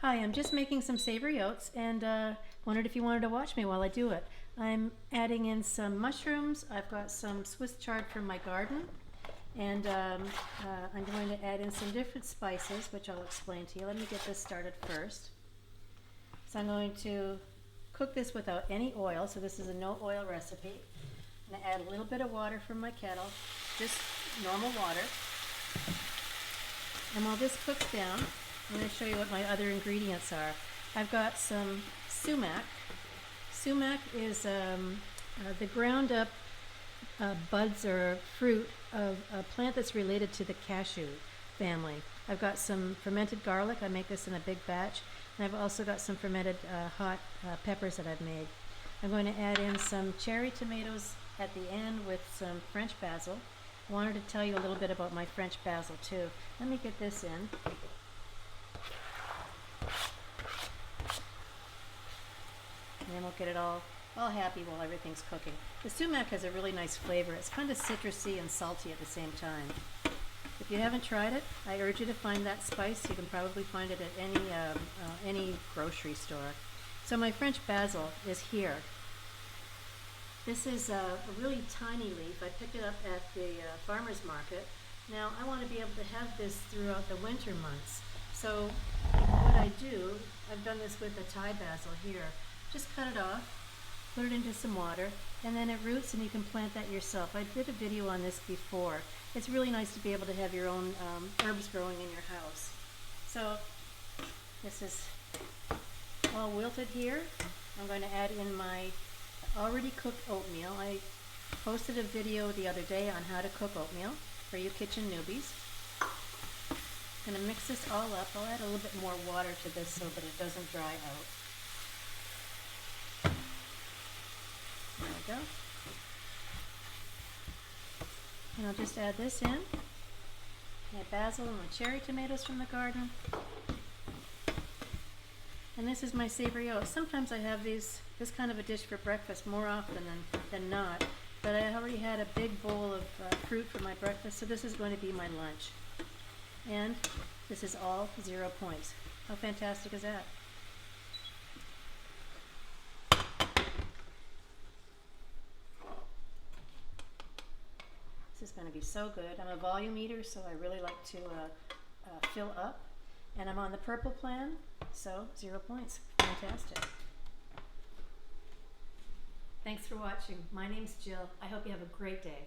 Hi, I'm just making some savory oats and wondered if you wanted to watch me while I do it. I'm adding in some mushrooms. I've got some Swiss chard from my garden, and I'm going to add in some different spices, which I'll explain to you. Let me get this started first. So I'm going to cook this without any oil, so this is a no oil recipe. I'm going to add a little bit of water from my kettle, just normal water. And while this cooks down, I'm going to show you what my other ingredients are. I've got some sumac. Sumac is the ground up buds or fruit of a plant that's related to the cashew family. I've got some fermented garlic. I make this in a big batch. And I've also got some fermented hot peppers that I've made. I'm going to add in some cherry tomatoes at the end with some French basil. I wanted to tell you a little bit about my French basil too. Let me get this in. And then we'll get it all happy while everything's cooking. The sumac has a really nice flavor. It's kind of citrusy and salty at the same time. If you haven't tried it, I urge you to find that spice. You can probably find it at any grocery store. So my French basil is here. This is a really tiny leaf. I picked it up at the farmer's market. Now I want to be able to have this throughout the winter months. So what I do, I've done this with the Thai basil here. Just cut it off, put it into some water, and then it roots and you can plant that yourself. I did a video on this before. It's really nice to be able to have your own herbs growing in your house. So this is all wilted here. I'm going to add in my already cooked oatmeal. I posted a video the other day on how to cook oatmeal for you kitchen newbies. I'm going to mix this all up. I'll add a little bit more water to this so that it doesn't dry out. There we go. And I'll just add this in. My basil and my cherry tomatoes from the garden. And this is my savory oats. Sometimes I have this kind of a dish for breakfast more often than not. But I already had a big bowl of fruit for my breakfast, so this is going to be my lunch. And this is all 0 points. How fantastic is that? This is going to be so good. I'm a volume eater, so I really like to fill up. And I'm on the purple plan, so 0 points. Fantastic. Thanks for watching. My name's Jill. I hope you have a great day.